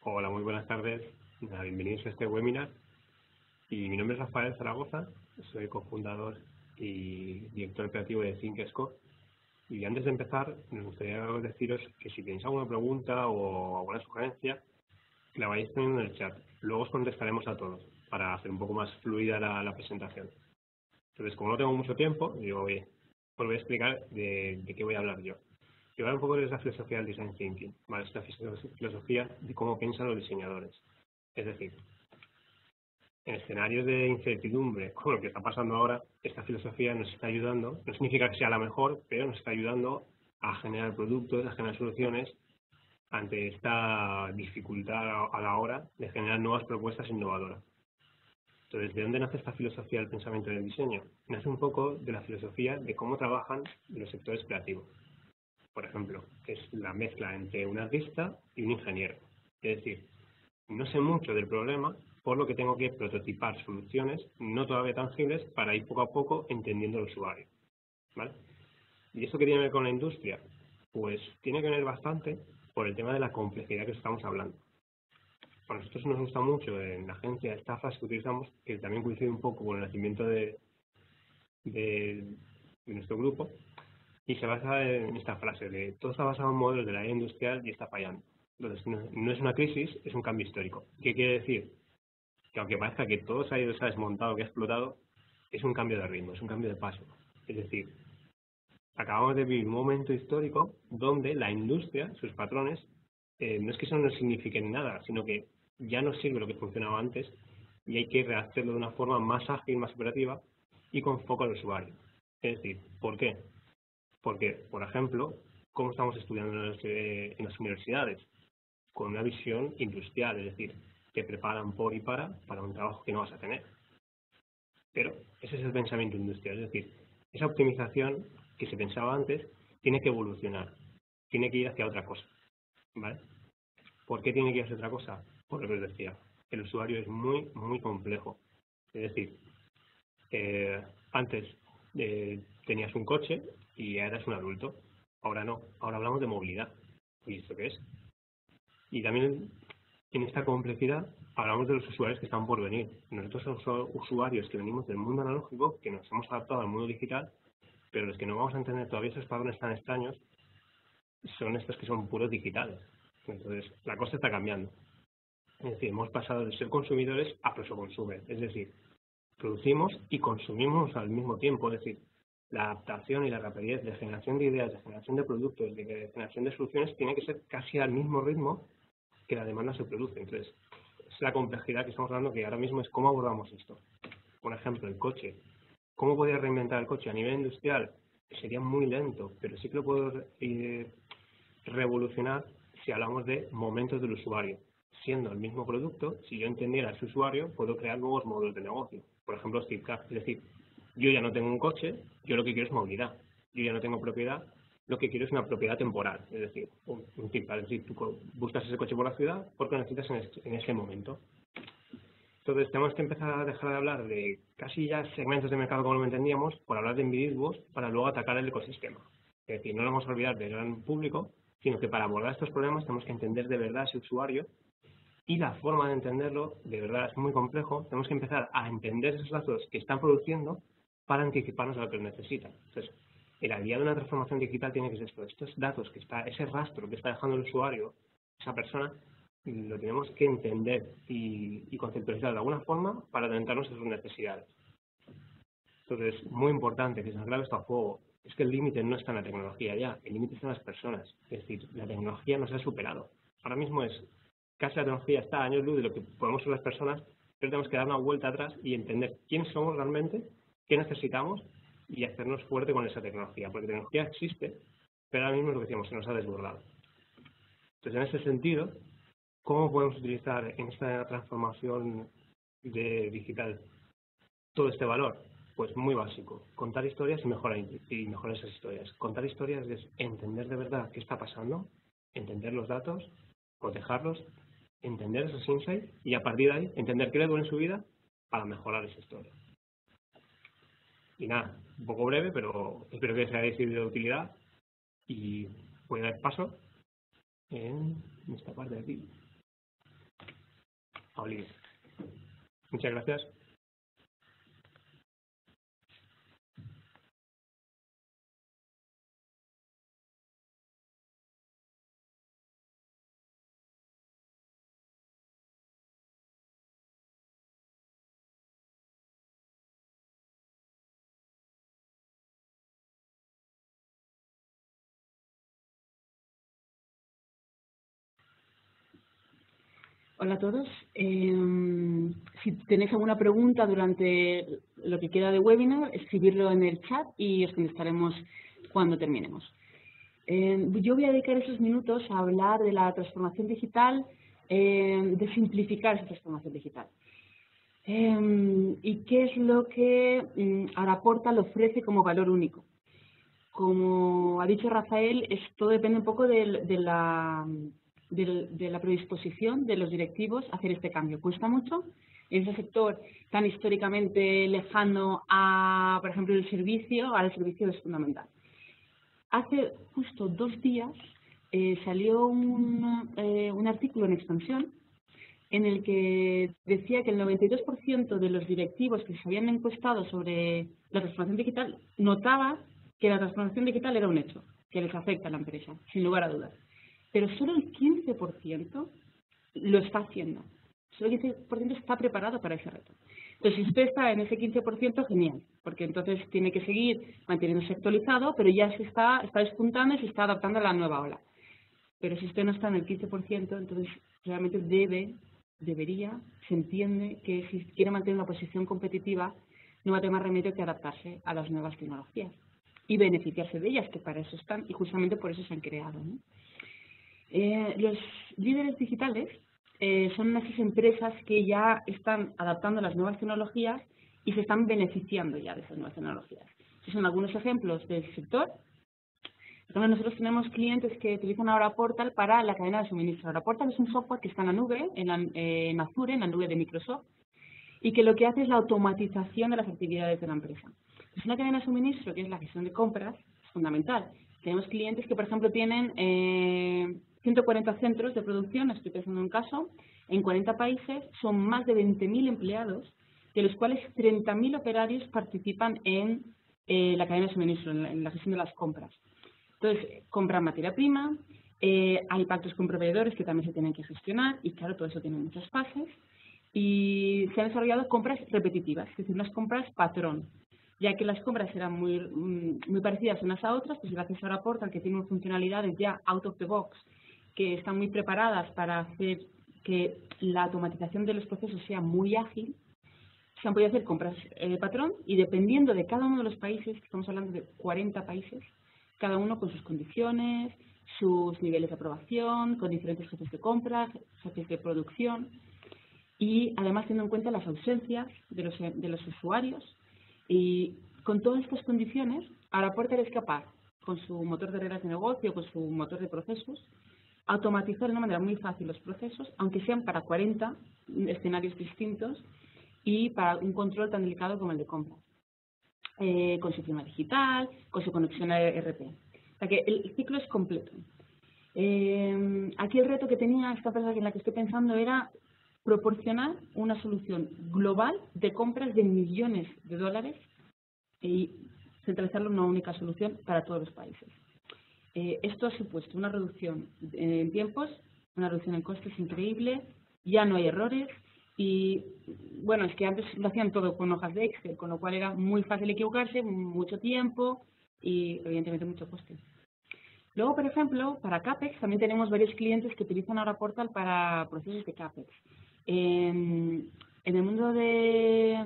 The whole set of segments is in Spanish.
Hola, muy buenas tardes. Bienvenidos a este webinar. Y mi nombre es Rafael Zaragoza, soy cofundador y director creativo de ThinkScope. Y antes de empezar, me gustaría deciros que si tenéis alguna pregunta o alguna sugerencia, que la vayáis poniendo en el chat. Luego os contestaremos a todos para hacer un poco más fluida la presentación. Entonces, como no tengo mucho tiempo, digo, oye, os voy a explicar de qué voy a hablar yo. Yo voy a hablar un poco de la filosofía del design thinking, ¿vale? Esta filosofía de cómo piensan los diseñadores. Es decir, en escenarios de incertidumbre, como lo que está pasando ahora, esta filosofía nos está ayudando, no significa que sea la mejor, pero nos está ayudando a generar productos, a generar soluciones ante esta dificultad a la hora de generar nuevas propuestas innovadoras. Entonces, ¿de dónde nace esta filosofía del pensamiento del diseño? Nace un poco de la filosofía de cómo trabajan los sectores creativos. Por ejemplo, es la mezcla entre un artista y un ingeniero. Es decir, no sé mucho del problema, por lo que tengo que prototipar soluciones no todavía tangibles para ir poco a poco entendiendo al usuario, ¿vale? ¿Y esto qué tiene que ver con la industria? Pues tiene que ver bastante por el tema de la complejidad que estamos hablando. A nosotros nos gusta mucho en la agencia esta frase que utilizamos, que también coincide un poco con el nacimiento de nuestro grupo, y se basa en esta frase de todo está basado en modelos de la era industrial y está fallando. Entonces, no es una crisis, es un cambio histórico. ¿Qué quiere decir? Que aunque parezca que todo se ha desmontado, que ha explotado, es un cambio de ritmo, es un cambio de paso. Es decir, acabamos de vivir un momento histórico donde la industria, sus patrones, no es que eso no signifiquen nada, sino que ya no sirve lo que funcionaba antes y hay que rehacerlo de una forma más ágil, más operativa y con foco al usuario. Es decir, ¿por qué? Porque, por ejemplo, ¿cómo estamos estudiando en las universidades? Con una visión industrial, es decir, te preparan por y para un trabajo que no vas a tener. Pero ese es el pensamiento industrial, es decir, esa optimización que se pensaba antes tiene que evolucionar, tiene que ir hacia otra cosa, ¿vale? ¿Por qué tiene que ir hacia otra cosa? Por lo que os decía, el usuario es muy, muy complejo. Es decir, antes tenías un coche y eras un adulto, ahora no, ahora hablamos de movilidad. ¿Y esto qué es? Y también en esta complejidad hablamos de los usuarios que están por venir. Nosotros somos usuarios que venimos del mundo analógico, que nos hemos adaptado al mundo digital, pero los que no vamos a entender todavía esos patrones tan extraños son estos que son puros digitales. Entonces, la cosa está cambiando. Es decir, hemos pasado de ser consumidores a prosoconsumers. Es decir, producimos y consumimos al mismo tiempo. Es decir, la adaptación y la rapidez de generación de ideas, de generación de productos, de generación de soluciones tiene que ser casi al mismo ritmo que la demanda se produce. Entonces, es la complejidad que estamos hablando, que ahora mismo es cómo abordamos esto. Por ejemplo, el coche. ¿Cómo podría reinventar el coche? A nivel industrial sería muy lento, pero sí que lo puedo revolucionar si hablamos de momentos del usuario. Siendo el mismo producto, si yo entendiera a ese usuario, puedo crear nuevos modelos de negocio. Por ejemplo, Steve Jobs. Es decir, yo ya no tengo un coche, yo lo que quiero es movilidad. Yo ya no tengo propiedad, lo que quiero es una propiedad temporal. Es decir, un tip, es decir, tú buscas ese coche por la ciudad porque lo necesitas en ese momento. Entonces tenemos que empezar a dejar de hablar de casi ya segmentos de mercado como lo entendíamos, por hablar de individuos para luego atacar el ecosistema. Es decir, no nos vamos a olvidar del gran público, sino que para abordar estos problemas tenemos que entender de verdad a ese usuario y la forma de entenderlo de verdad es muy complejo. Tenemos que empezar a entender esos datos que están produciendo para anticiparnos a lo que necesitan. Entonces, la guía de una transformación digital tiene que ser esto. Estos datos que está, ese rastro que está dejando el usuario, esa persona, lo tenemos que entender y conceptualizar de alguna forma para adelantarnos a sus necesidades. Entonces, muy importante que se aclare esto a fuego, es que el límite no está en la tecnología ya, el límite está en las personas. Es decir, la tecnología nos ha superado. Ahora mismo es casi la tecnología está a años luz de lo que podemos ser las personas, pero tenemos que dar una vuelta atrás y entender quiénes somos realmente, qué necesitamos y hacernos fuerte con esa tecnología, porque la tecnología existe, pero ahora mismo es lo que decíamos, se nos ha desbordado. Entonces, en ese sentido, ¿cómo podemos utilizar en esta transformación digital todo este valor? Pues muy básico, contar historias y mejorar esas historias. Contar historias es entender de verdad qué está pasando, entender los datos, cotejarlos, entender esos insights y a partir de ahí entender qué le duele en su vida para mejorar esa historia. Y nada, un poco breve, pero espero que os haya sido de utilidad y voy a dar paso en esta parte de aquí. a Olive. Muchas gracias. Hola a todos. Si tenéis alguna pregunta durante lo que queda de webinar, escribirlo en el chat y os contestaremos cuando terminemos. Yo voy a dedicar esos minutos a hablar de la transformación digital, de simplificar esa transformación digital. ¿Y qué es lo que Araportal ofrece como valor único? Como ha dicho Rafael, todo depende un poco de la predisposición de los directivos a hacer este cambio. Cuesta mucho en ese sector tan históricamente lejano a, por ejemplo, el servicio. Ahora el servicio es fundamental. Hace justo 2 días salió un artículo en Expansión en el que decía que el 92% de los directivos que se habían encuestado sobre la transformación digital notaba que la transformación digital era un hecho, que les afecta a la empresa, sin lugar a dudas. Pero solo el 15% lo está haciendo. Solo el 15% está preparado para ese reto. Entonces, si usted está en ese 15%, genial, porque entonces tiene que seguir manteniéndose actualizado, pero ya está despuntando y se está adaptando a la nueva ola. Pero si usted no está en el 15%, entonces realmente debería, se entiende que si quiere mantener una posición competitiva, no va a tener más remedio que adaptarse a las nuevas tecnologías y beneficiarse de ellas, que para eso están y justamente por eso se han creado, ¿no? Los líderes digitales son esas empresas que ya están adaptando las nuevas tecnologías y se están beneficiando ya de esas nuevas tecnologías. Estos son algunos ejemplos del sector. Nosotros tenemos clientes que utilizan Araportal para la cadena de suministro. Araportal es un software que está en la nube, en Azure, en la nube de Microsoft, y que lo que hace es la automatización de las actividades de la empresa. Es una cadena de suministro que es la gestión de compras, es fundamental. Tenemos clientes que, por ejemplo, tienen 140 centros de producción, estoy pensando en un caso, en 40 países, son más de 20.000 empleados, de los cuales 30.000 operarios participan en la cadena de suministro, en la gestión de las compras. Entonces, compran materia prima, hay pactos con proveedores que también se tienen que gestionar y, claro, todo eso tiene muchas fases. Y se han desarrollado compras repetitivas, es decir, unas compras patrón, ya que las compras eran muy parecidas unas a otras, pues gracias a Araportal, que tiene funcionalidades ya out of the box, que están muy preparadas para hacer que la automatización de los procesos sea muy ágil, se han podido hacer compras patrón y dependiendo de cada uno de los países, estamos hablando de 40 países, cada uno con sus condiciones, sus niveles de aprobación, con diferentes jefes de compra, jefes de producción y además teniendo en cuenta las ausencias de los usuarios. Y con todas estas condiciones, Araportal es capaz, con su motor de reglas de negocio, con su motor de procesos, automatizar de una manera muy fácil los procesos, aunque sean para 40 escenarios distintos y para un control tan delicado como el de compra. Con su firma digital, con su conexión a ERP. O sea que el ciclo es completo. Aquí el reto que tenía esta empresa en la que estoy pensando era proporcionar una solución global de compras de millones de dólares y centralizarlo en una única solución para todos los países. Esto ha supuesto una reducción en tiempos, una reducción en costes increíble, ya no hay errores y, bueno, es que antes lo hacían todo con hojas de Excel, con lo cual era muy fácil equivocarse, mucho tiempo y, evidentemente, mucho coste. Luego, por ejemplo, para CAPEX también tenemos varios clientes que utilizan Araportal para procesos de CAPEX. En el mundo de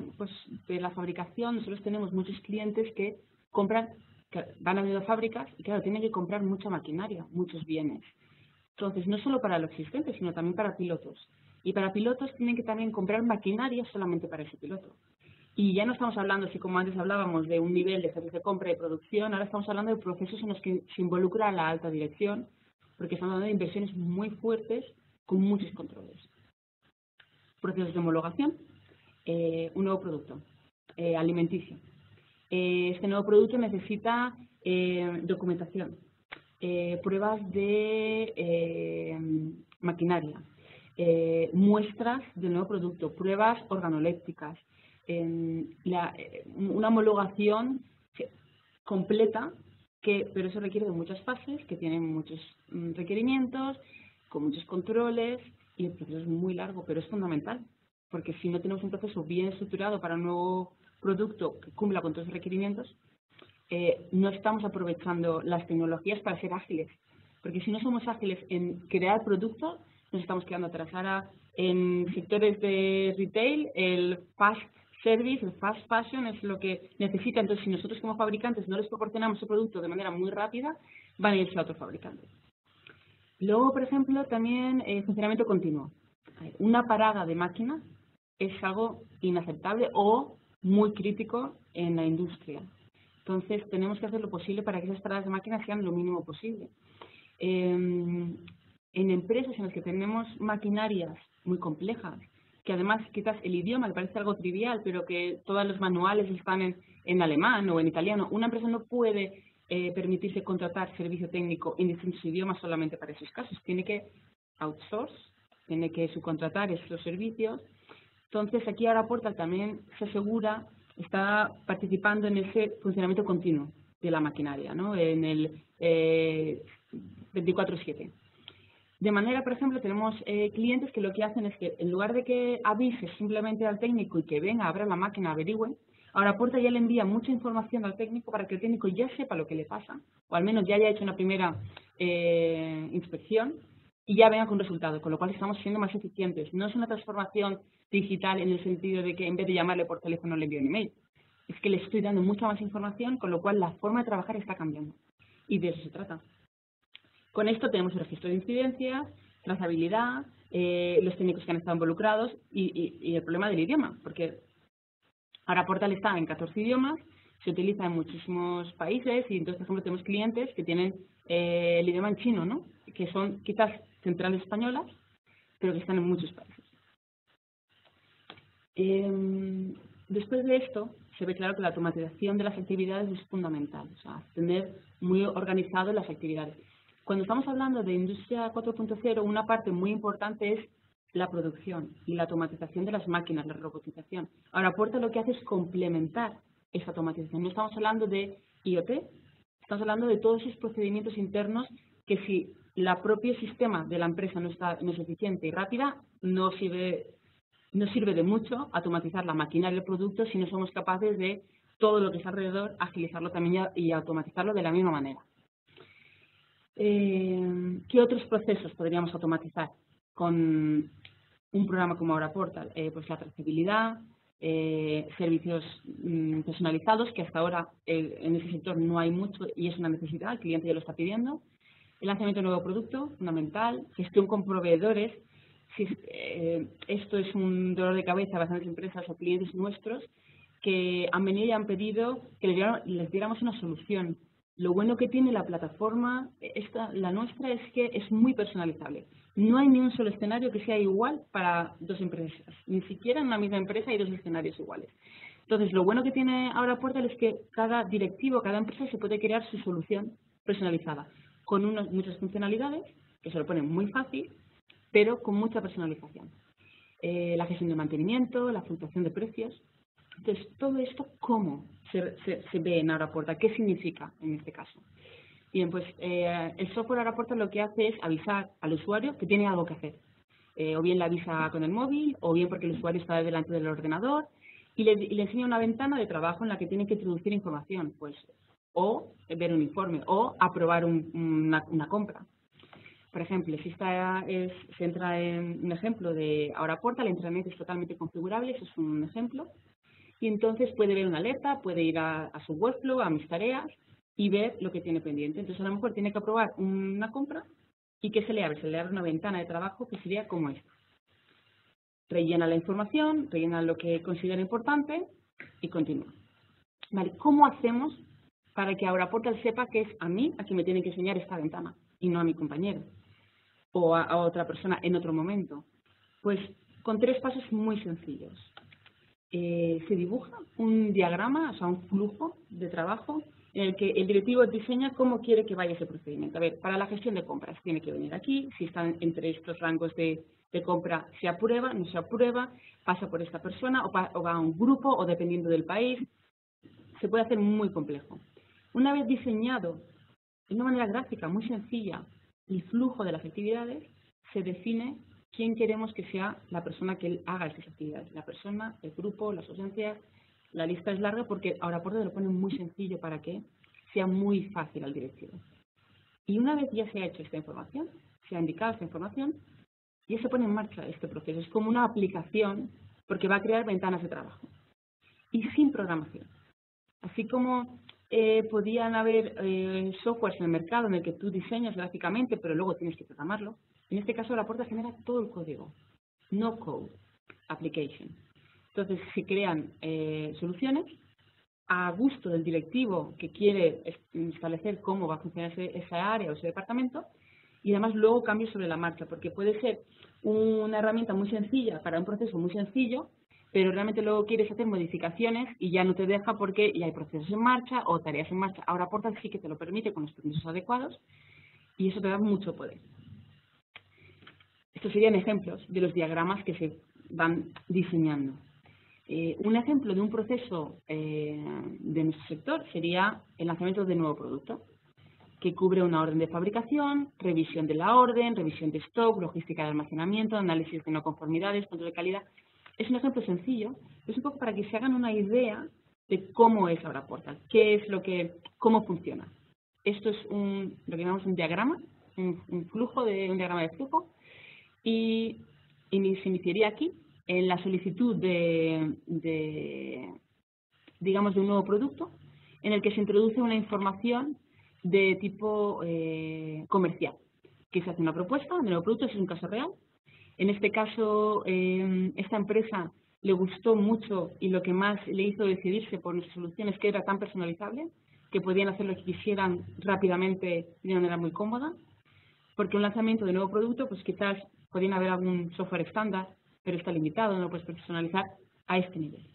la fabricación, nosotros tenemos muchos clientes que van a fábricas y, claro, tienen que comprar mucha maquinaria, muchos bienes. Entonces, no solo para lo existente, sino también para pilotos. Y para pilotos tienen que también comprar maquinaria solamente para ese piloto. Y ya no estamos hablando, así como antes hablábamos, de un nivel de jefes de compra y producción, ahora estamos hablando de procesos en los que se involucra la alta dirección, porque estamos hablando de inversiones muy fuertes con muchos controles. Procesos de homologación, un nuevo producto alimenticio. Este nuevo producto necesita documentación, pruebas de maquinaria, muestras del nuevo producto, pruebas organolépticas, una homologación completa, pero eso requiere de muchas fases, que tienen muchos requerimientos, con muchos controles, y el proceso es muy largo, pero es fundamental, porque si no tenemos un proceso bien estructurado para un nuevo producto que cumpla con todos los requerimientos, no estamos aprovechando las tecnologías para ser ágiles, porque si no somos ágiles en crear productos, nos estamos quedando atrás. Ahora, en sectores de retail, el fast service, el fast fashion es lo que necesita. Entonces, si nosotros como fabricantes no les proporcionamos ese producto de manera muy rápida, van a irse a otros fabricantes. Luego, por ejemplo, también funcionamiento continuo. Una parada de máquina es algo inaceptable o muy crítico en la industria. Entonces, tenemos que hacer lo posible para que esas paradas de máquina sean lo mínimo posible. En empresas en las que tenemos maquinarias muy complejas, que además quizás el idioma le parece algo trivial, pero que todos los manuales están en alemán o en italiano, una empresa no puede permitirse contratar servicio técnico en distintos idiomas solamente para esos casos. Tiene que outsource, tiene que subcontratar esos servicios. Entonces, aquí ahora Portal también se asegura, está participando en ese funcionamiento continuo de la maquinaria, ¿no? En el 24/7. De manera, por ejemplo, tenemos clientes que lo que hacen es que en lugar de que avises simplemente al técnico y que venga, abra la máquina, averigüe, ahora Portal ya le envía mucha información al técnico para que el técnico ya sepa lo que le pasa, o al menos ya haya hecho una primera inspección y ya venga con resultados, con lo cual estamos siendo más eficientes. No es una transformación digital en el sentido de que en vez de llamarle por teléfono le envío un email. Es que le estoy dando mucha más información, con lo cual la forma de trabajar está cambiando. Y de eso se trata. Con esto tenemos el registro de incidencias, trazabilidad, los técnicos que han estado involucrados y el problema del idioma, porque ahora Portal está en 14 idiomas, se utiliza en muchísimos países y entonces, por ejemplo, tenemos clientes que tienen el idioma en chino, ¿no? Que son quizás centrales españolas, pero que están en muchos países. Después de esto, se ve claro que la automatización de las actividades es fundamental, o sea, tener muy organizado las actividades. Cuando estamos hablando de Industria 4.0, una parte muy importante es la producción y la automatización de las máquinas, la robotización. Ahora, Portal lo que hace es complementar esa automatización. No estamos hablando de IoT, estamos hablando de todos esos procedimientos internos que si el propio sistema de la empresa no es eficiente y rápida, no sirve de mucho automatizar la maquinaria del producto si no somos capaces de todo lo que está alrededor, agilizarlo también y automatizarlo de la misma manera. ¿Qué otros procesos podríamos automatizar con un programa como ahora Portal? Pues la trazabilidad, servicios personalizados, que hasta ahora en ese sector no hay mucho y es una necesidad, el cliente ya lo está pidiendo. El lanzamiento de un nuevo producto, fundamental. Gestión con proveedores. Esto es un dolor de cabeza a bastantes empresas o clientes nuestros que han venido y han pedido que les diéramos una solución. Lo bueno que tiene la plataforma, la nuestra, es que es muy personalizable. No hay ni un solo escenario que sea igual para dos empresas. Ni siquiera en una misma empresa hay dos escenarios iguales. Entonces, lo bueno que tiene ahora Portal es que cada directivo, cada empresa se puede crear su solución personalizada, con muchas funcionalidades, que se lo ponen muy fácil, pero con mucha personalización. La gestión de mantenimiento, la fluctuación de precios. Entonces, todo esto, ¿cómo se ve en ahora Portal? ¿Qué significa en este caso? Bien, pues el software ahora Portal lo que hace es avisar al usuario que tiene algo que hacer. O bien le avisa con el móvil, o bien porque el usuario está delante del ordenador, y le enseña una ventana de trabajo en la que tiene que introducir información, pues, o ver un informe, o aprobar una compra. Por ejemplo, si se entra en un ejemplo de ahora Portal, el intranet es totalmente configurable, eso es un ejemplo. Y entonces puede ver una alerta, puede ir a su workflow, a mis tareas y ver lo que tiene pendiente. Entonces, a lo mejor tiene que aprobar una compra y ¿qué se le abre? Se le abre una ventana de trabajo que sería como esta. Rellena la información, rellena lo que considera importante y continúa. Vale, ¿cómo hacemos para que ahora Portal sepa que es a mí a quien me tiene que enseñar esta ventana y no a mi compañero o a otra persona en otro momento? Pues con 3 pasos muy sencillos. Se dibuja un diagrama, o sea, un flujo de trabajo en el que el directivo diseña cómo quiere que vaya ese procedimiento. A ver, para la gestión de compras tiene que venir aquí, si están entre estos rangos de compra, se aprueba, no se aprueba, pasa por esta persona o va a un grupo o dependiendo del país, se puede hacer muy complejo. Una vez diseñado de una manera gráfica muy sencilla el flujo de las actividades, se define quién queremos que sea la persona que haga esas actividades. La persona, el grupo, las ausencias, la lista es larga porque ahora por lo ponen muy sencillo para que sea muy fácil al directivo. Y una vez ya se ha hecho esta información, se ha indicado esta información, ya se pone en marcha este proceso. Es como una aplicación porque va a crear ventanas de trabajo. Y sin programación. Así como podían haber softwares en el mercado en el que tú diseñas gráficamente, pero luego tienes que programarlo. En este caso, Ahora Portal genera todo el código. No code, application. Entonces, se crean soluciones a gusto del directivo que quiere establecer cómo va a funcionar esa área o ese departamento, y además luego cambios sobre la marcha, porque puede ser una herramienta muy sencilla para un proceso muy sencillo, pero realmente luego quieres hacer modificaciones y ya no te deja porque ya hay procesos en marcha o tareas en marcha. Ahora Portal sí que te lo permite con los permisos adecuados y eso te da mucho poder. Estos serían ejemplos de los diagramas que se van diseñando. Un ejemplo de un proceso de nuestro sector sería el lanzamiento de un nuevo producto, que cubre una orden de fabricación, revisión de la orden, revisión de stock, logística de almacenamiento, análisis de no conformidades, control de calidad. Es un ejemplo sencillo, pero es un poco para que se hagan una idea de cómo es Ahora Portal, cómo funciona. Esto es lo que llamamos un diagrama, un diagrama de flujo, y se iniciaría aquí en la solicitud de un nuevo producto, en el que se introduce una información de tipo comercial, que se hace una propuesta de nuevo producto, es un caso real. En este caso, esta empresa le gustó mucho y lo que más le hizo decidirse por nuestra solución es que era tan personalizable que podían hacer lo que quisieran rápidamente de una manera muy cómoda, porque un lanzamiento de nuevo producto, pues quizás podrían haber algún software estándar, pero está limitado, no lo puedes personalizar a este nivel.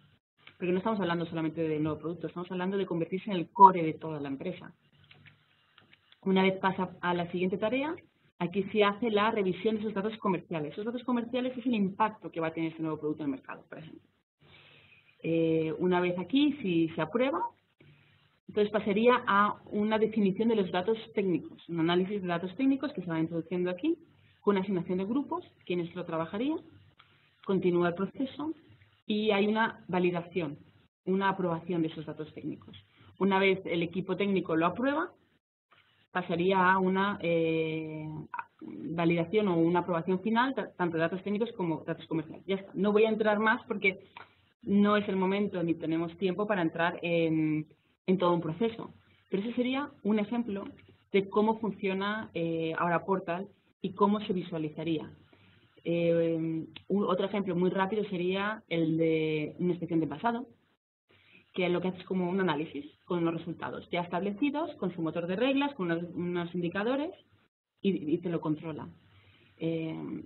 Porque no estamos hablando solamente de nuevo producto, estamos hablando de convertirse en el core de toda la empresa. Una vez pasa a la siguiente tarea, aquí se hace la revisión de esos datos comerciales. Esos datos comerciales es el impacto que va a tener ese nuevo producto en el mercado, por ejemplo. Una vez aquí, si se aprueba, entonces pasaría a una definición de los datos técnicos, un análisis de datos técnicos que se va introduciendo aquí, con una asignación de grupos, quienes lo trabajarían, continúa el proceso y hay una validación, una aprobación de esos datos técnicos. Una vez el equipo técnico lo aprueba, pasaría a una validación o una aprobación final, tanto de datos técnicos como datos comerciales. Ya está. No voy a entrar más porque no es el momento ni tenemos tiempo para entrar en todo un proceso. Pero ese sería un ejemplo de cómo funciona Ahora Portal y cómo se visualizaría. Otro ejemplo muy rápido sería el de una inspección de pasado, que lo que hace es como un análisis con unos resultados ya establecidos, con su motor de reglas, con unos indicadores y te lo controla.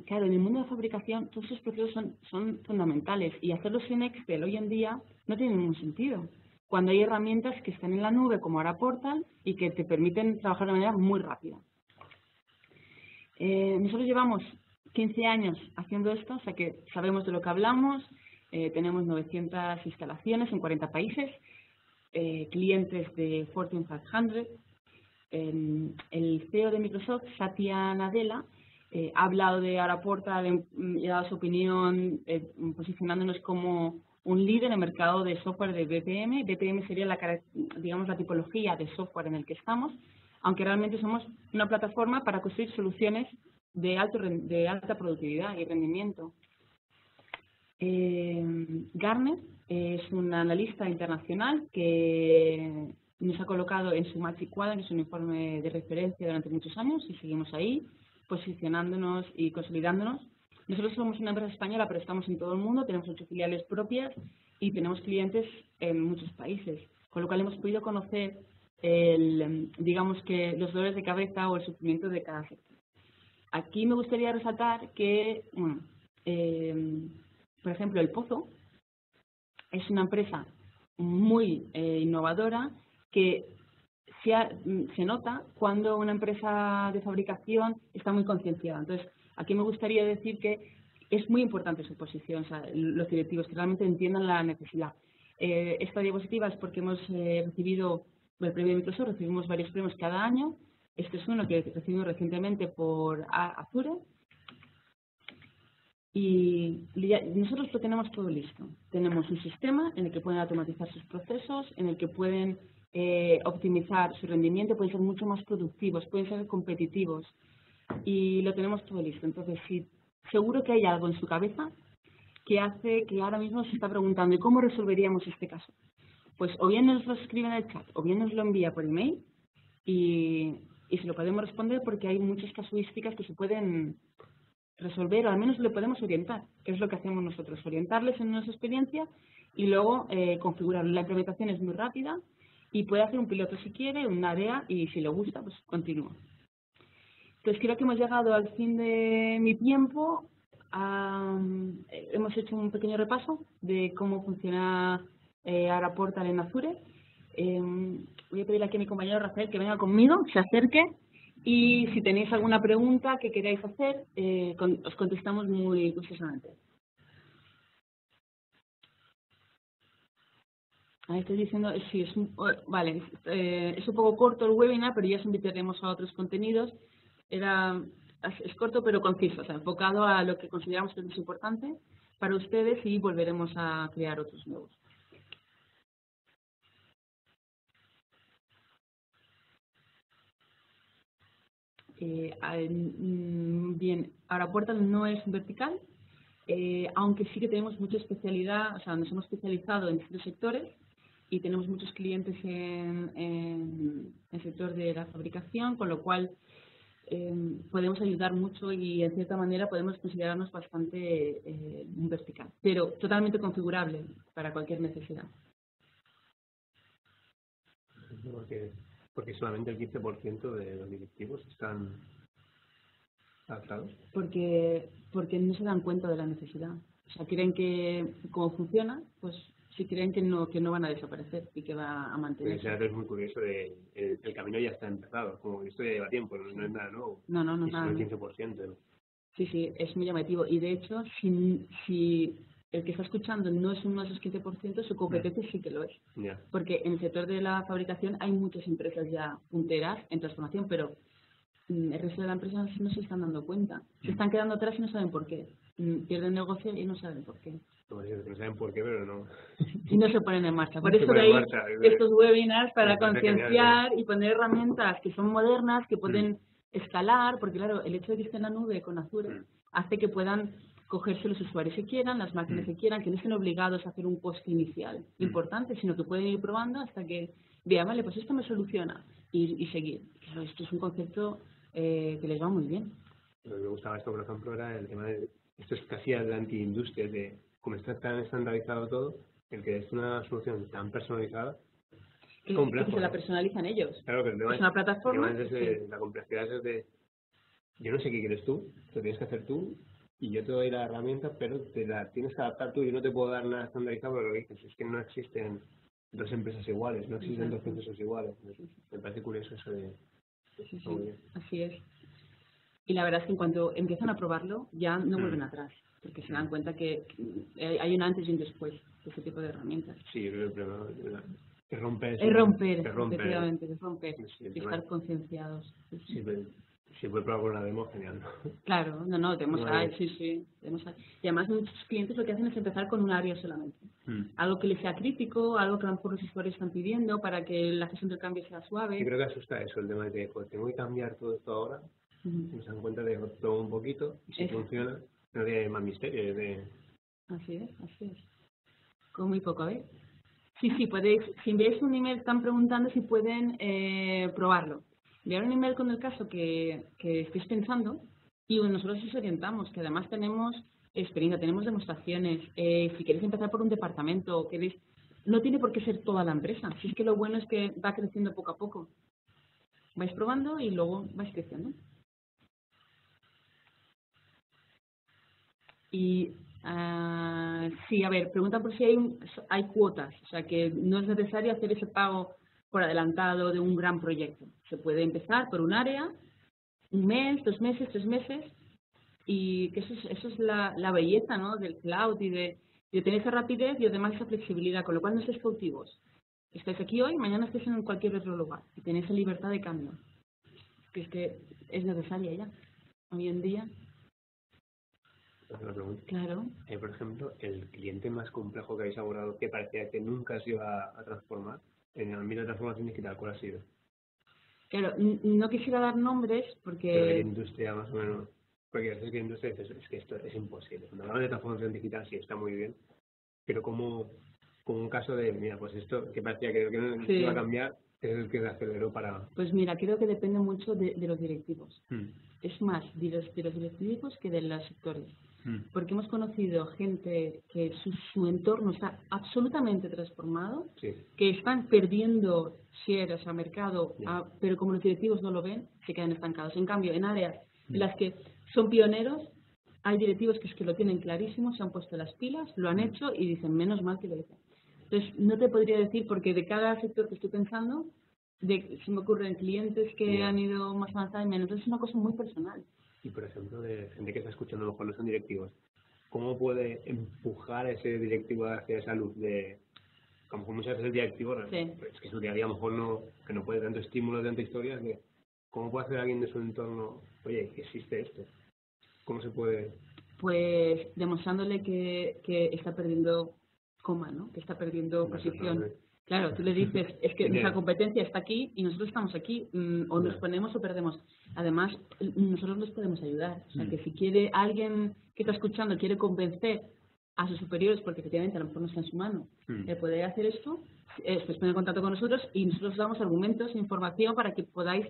Claro, en el mundo de la fabricación todos esos procesos son fundamentales y hacerlos en Excel hoy en día no tiene ningún sentido. Cuando hay herramientas que están en la nube como Ahora Portal y que te permiten trabajar de manera muy rápida. Nosotros llevamos 15 años haciendo esto, o sea que sabemos de lo que hablamos, tenemos 900 instalaciones en 40 países, clientes de Fortune 500. El CEO de Microsoft, Satya Nadella, ha hablado de Ahora Portal y ha dado su opinión posicionándonos como un líder en el mercado de software de BPM. BPM sería la tipología de software en el que estamos, aunque realmente somos una plataforma para construir soluciones de alta productividad y rendimiento. Gartner es un analista internacional que nos ha colocado en su Magic Quadrant, que es un informe de referencia durante muchos años, y seguimos ahí, posicionándonos y consolidándonos. Nosotros somos una empresa española, pero estamos en todo el mundo, tenemos 8 filiales propias y tenemos clientes en muchos países, con lo cual hemos podido conocer los dolores de cabeza o el sufrimiento de cada sector. Aquí me gustaría resaltar que, por ejemplo, El Pozo es una empresa muy innovadora que se nota cuando una empresa de fabricación está muy concienciada. Entonces, aquí me gustaría decir que es muy importante su posición, o sea, los directivos que realmente entiendan la necesidad. Esta diapositiva es porque hemos recibido el premio de Microsoft, recibimos varios premios cada año. Este es uno que recibimos recientemente por Azure. Y nosotros lo tenemos todo listo. Tenemos un sistema en el que pueden automatizar sus procesos, en el que pueden optimizar su rendimiento, pueden ser mucho más productivos, pueden ser competitivos. Y lo tenemos todo listo. Entonces, sí, seguro que hay algo en su cabeza que hace que ahora mismo se está preguntando ¿y cómo resolveríamos este caso? Pues o bien nos lo escribe en el chat o bien nos lo envía por email y se lo podemos responder porque hay muchas casuísticas que se pueden resolver o al menos le podemos orientar, que es lo que hacemos nosotros, orientarles en nuestra experiencia y luego configurarlo. La implementación es muy rápida y puede hacer un piloto si quiere, un área y si le gusta, pues continúa. Entonces creo que hemos llegado al fin de mi tiempo. Hemos hecho un pequeño repaso de cómo funciona ahora Portal en Azure. Voy a pedirle aquí a mi compañero Rafael que venga conmigo, se acerque y si tenéis alguna pregunta que queráis hacer, os contestamos muy gustosamente. Ahí estoy diciendo, sí, vale, es un poco corto el webinar, pero ya os invitaremos a otros contenidos. Es corto pero conciso, o sea, enfocado a lo que consideramos que es más importante para ustedes y volveremos a crear otros nuevos. Bien, ahora Portal no es vertical, aunque sí que tenemos mucha especialidad, o sea, nos hemos especializado en distintos sectores y tenemos muchos clientes en el sector de la fabricación, con lo cual podemos ayudar mucho y en cierta manera podemos considerarnos bastante vertical, pero totalmente configurable para cualquier necesidad. Porque solamente el 15% de los directivos están adaptados. Porque no se dan cuenta de la necesidad. O sea, creen que como funciona, pues sí creen que no van a desaparecer y que va a mantenerse. Es muy curioso, el camino ya está empezado, como esto ya lleva tiempo, no es nada nuevo. No es y nada solo el nuevo. 15%. Sí, es muy llamativo. Y de hecho, si el que está escuchando no es uno de esos 15%, su competencia sí que lo es. Yeah. Porque en el sector de la fabricación hay muchas empresas ya punteras en transformación, pero el resto de las empresas no se están dando cuenta. Se están quedando atrás y no saben por qué. Pierden negocio y no saben por qué. No saben por qué, pero no. Y no se ponen en marcha. Por No se eso de ponen en ahí marcha, estos webinars para parece concienciar genial, y poner herramientas que son modernas, que pueden escalar, porque claro, el hecho de que esté en la nube con Azure hace que puedan cogerse los usuarios que quieran, las máquinas que quieran, que no estén obligados a hacer un coste inicial importante, sino que pueden ir probando hasta que vean, vale, pues esto me soluciona y seguir. Claro, esto es un concepto que les va muy bien. Lo que me gustaba esto, por ejemplo, era el tema de, esto es casi el anti-industria, de como está tan estandarizado todo, el que es una solución tan personalizada, es complejo. Que se la personalizan ellos. Claro, pero el tema es una plataforma. La complejidad es de, yo no sé qué quieres tú, lo tienes que hacer tú, y yo te doy la herramienta, pero te la tienes que adaptar tú, y no te puedo dar nada estandarizado, pero lo que dices es que no existen dos empresas iguales, no existen dos procesos iguales. Me parece curioso eso de... Sí, así es. Y la verdad es que en cuanto empiezan a probarlo, ya no vuelven atrás, porque se dan cuenta que hay un antes y un después de ese tipo de herramientas. Sí, pero es romper. Efectivamente, es romper, y estar concienciados. Sí, si puede probar con una demo, genial. Claro, tenemos sí. Y además muchos clientes lo que hacen es empezar con un área solamente. Algo que les sea crítico, algo que a lo mejor los usuarios están pidiendo para que la gestión del cambio sea suave. Yo creo que asusta eso, el tema de que pues, tengo que cambiar todo esto ahora, y se dan cuenta de que todo un poquito, y si funciona, no tiene más misterio. Así es. Con muy poco, ¿eh? Sí, podéis, si enviáis un email, están preguntando si pueden probarlo. Enviar un email con el caso que estéis pensando y nosotros os orientamos, que además tenemos experiencia, tenemos demostraciones. Si queréis empezar por un departamento, no tiene por qué ser toda la empresa. Si es que lo bueno es que va creciendo poco a poco. Vais probando y luego vais creciendo. Y sí, a ver, preguntan por si hay cuotas, o sea que no es necesario hacer ese pago por adelantado de un gran proyecto. Se puede empezar por un área, un mes, 2 meses, 3 meses, y que eso es la belleza, ¿no?, del cloud y de tener esa rapidez y además esa flexibilidad, con lo cual no estáis cautivos. Estáis aquí hoy, mañana estáis en cualquier otro lugar y tenéis esa libertad de cambio, que es necesaria ya, hoy en día. Otra pregunta. Claro. Por ejemplo, el cliente más complejo que habéis abordado que parecía que nunca se iba a transformar en el ámbito de transformación digital, ¿cuál ha sido? Claro, no quisiera dar nombres porque... Pero de qué industria más o menos, porque a veces que industria dices, es que esto es imposible. Cuando hablamos de transformación digital sí está muy bien, pero como un caso de, mira, pues esto que parecía que no Sí. iba a cambiar, es el que aceleró para... Pues mira, creo que depende mucho de los directivos. Mm. Es más de los directivos que de los sectores. Mm. Porque hemos conocido gente que su entorno está absolutamente transformado, Sí. que están perdiendo shares a mercado, pero como los directivos no lo ven, se quedan estancados. En cambio, en áreas en las que son pioneros, hay directivos que es que lo tienen clarísimo, se han puesto las pilas, lo han hecho y dicen, menos mal que lo dicen. Entonces, no te podría decir, porque de cada sector que estoy pensando, se me ocurren clientes que han ido más avanzados y menos. Entonces, es una cosa muy personal. Y, por ejemplo, de gente que está escuchando, a lo mejor no son directivos, ¿cómo puede empujar a ese directivo hacia esa luz de... A lo mejor muchas veces el directivo, Sí. es que su día a día a lo mejor no, que no puede tanto estímulo, tanta historia, de ¿cómo puede hacer alguien de su entorno, oye, que existe esto? ¿Cómo se puede...? Pues demostrándole que está perdiendo coma, ¿no? Que está perdiendo posición. Claro, tú le dices, es que nuestra competencia está aquí y nosotros estamos aquí, o nos ponemos o perdemos. Además, nosotros les podemos ayudar. O sea, que si quiere alguien que está escuchando, quiere convencer a sus superiores, porque efectivamente a lo mejor no está en su mano, de poder hacer esto, pues pone en contacto con nosotros y nosotros damos argumentos, información para que podáis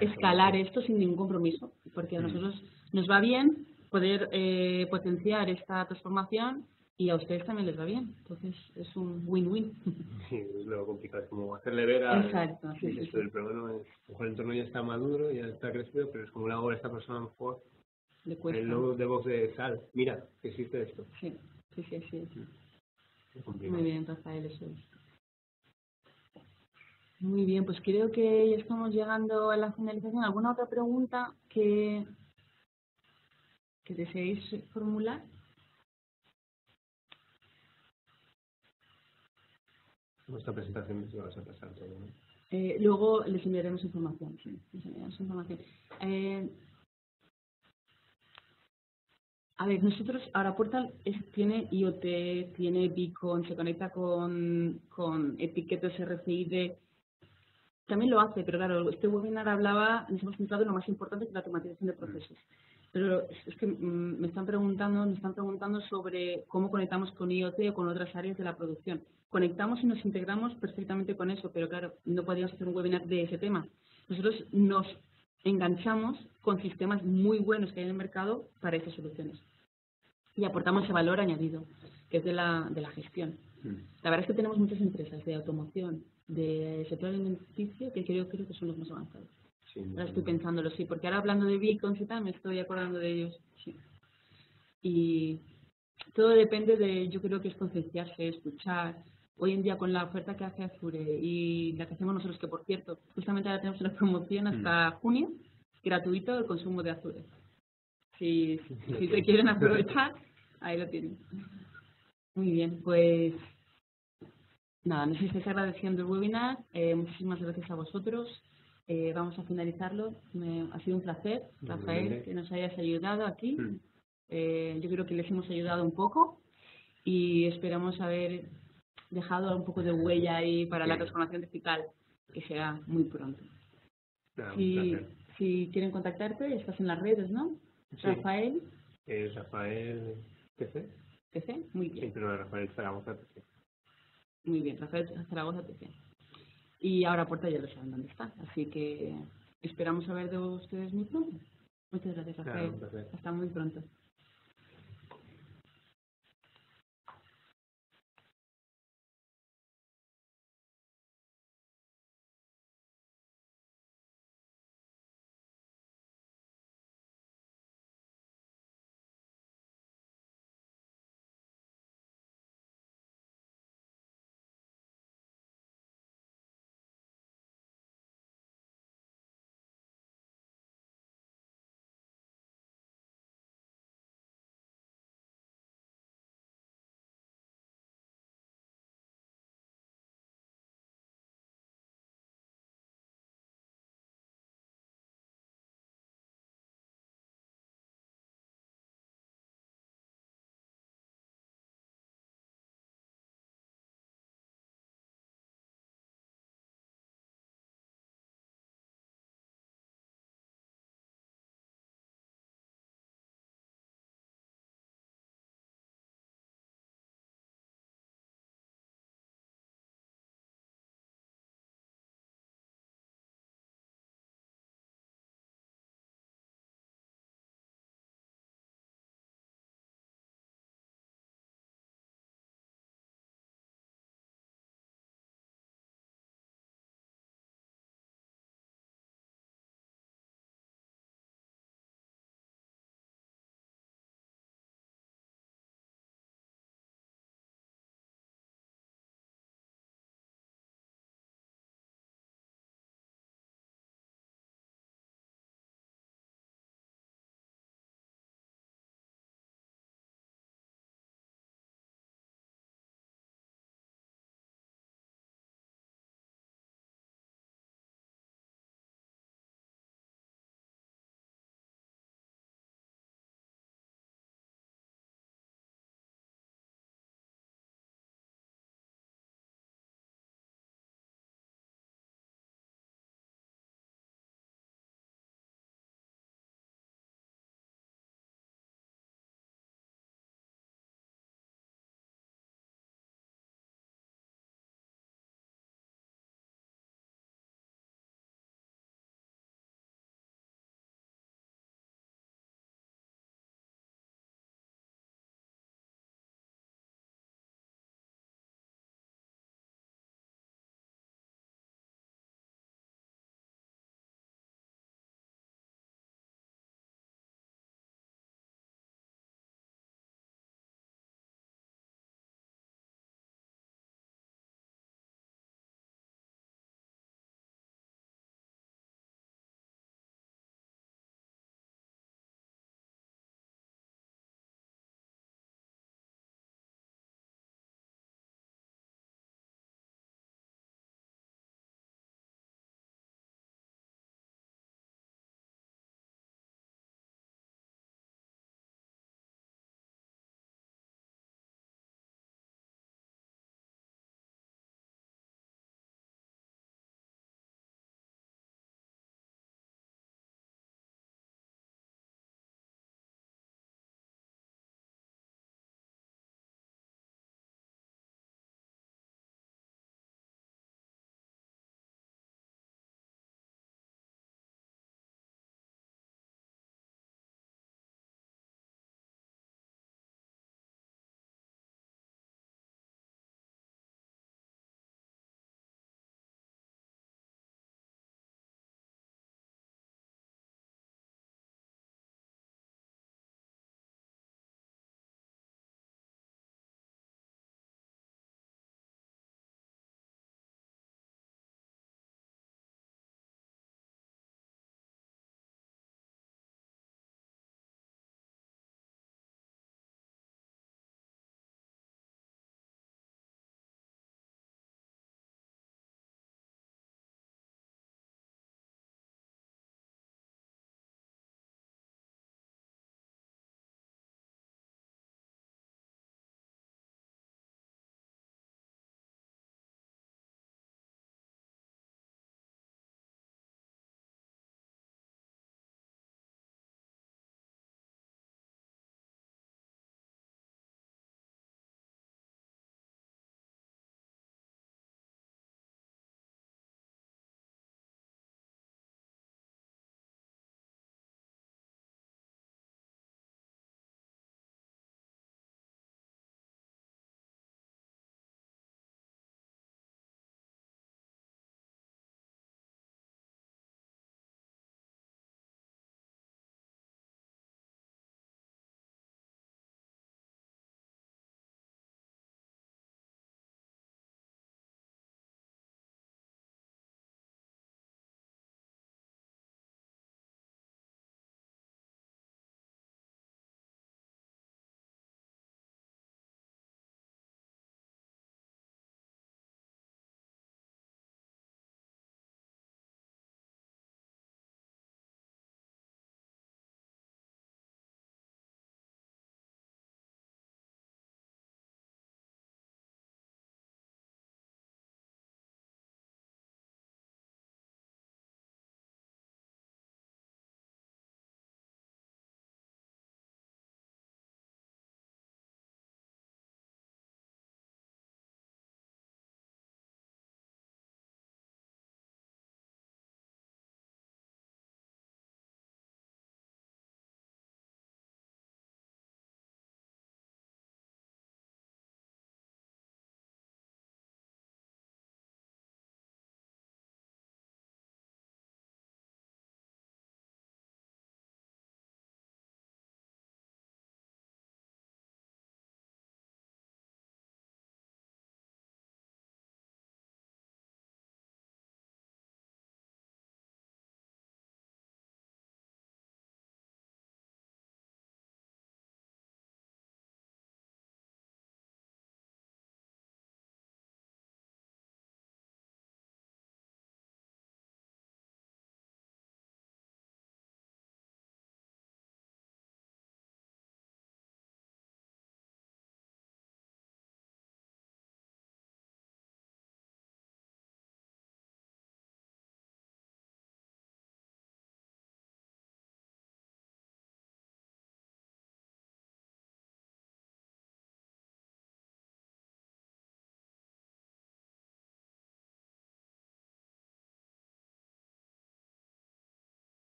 escalar esto sin ningún compromiso. Porque a nosotros nos va bien poder potenciar esta transformación y a ustedes también les va bien. Entonces es un win-win. Sí, es lo complicado, es como hacerle ver a... Exacto, sí, sí. El problema es, a lo mejor el entorno ya está maduro, ya está crecido, pero es como le hago a esta persona a lo mejor le cuesta. el logo de voz de sal, mira, que existe esto. Sí, sí, sí, sí. Es Muy bien, Rafael, eso es. Muy bien, pues creo que ya estamos llegando a la finalización. ¿Alguna otra pregunta que deseéis formular? Nuestra presentación se va a pasar todo, ¿no? Luego les enviaremos información. Sí, les enviaremos información. A ver, nosotros, ahora Portal tiene IoT, tiene Beacon, se conecta con etiquetas RFID, también lo hace, pero claro, este webinar hablaba, nos hemos centrado en lo más importante, que es la automatización de procesos. Pero es que me están preguntando sobre cómo conectamos con IoT o con otras áreas de la producción. Conectamos y nos integramos perfectamente con eso, pero claro, no podíamos hacer un webinar de ese tema. Nosotros nos enganchamos con sistemas muy buenos que hay en el mercado para esas soluciones. Y aportamos ese valor añadido, que es de la gestión. La verdad es que tenemos muchas empresas de automoción, de sector alimenticio, que creo que son los más avanzados. Sí, ahora estoy pensándolo, sí, porque ahora hablando de beacons y tal, me estoy acordando de ellos. Sí. Y todo depende de, yo creo que es concienciarse, escuchar. Hoy en día con la oferta que hace Azure y la que hacemos nosotros, que por cierto, justamente ahora tenemos una promoción hasta junio, gratuito el consumo de Azure. Si se quieren aprovechar, ahí lo tienen. Muy bien, pues nada, nos estáis agradeciendo el webinar. Muchísimas gracias a vosotros. Vamos a finalizarlo. Ha sido un placer, Rafael, que nos hayas ayudado aquí. Yo creo que les hemos ayudado un poco y esperamos haber dejado un poco de huella ahí para la transformación digital, que será muy pronto. Si quieren contactarte, estás en las redes, ¿no? Sí. Rafael. Rafael TC. TC, muy bien. Sí, pero Rafael Zaragoza TC. Muy bien, Rafael Zaragoza TC. Y ahora Porta ya lo saben dónde está, así que esperamos saber de ustedes muy pronto. Muchas gracias, Rafael. Claro, hasta muy pronto.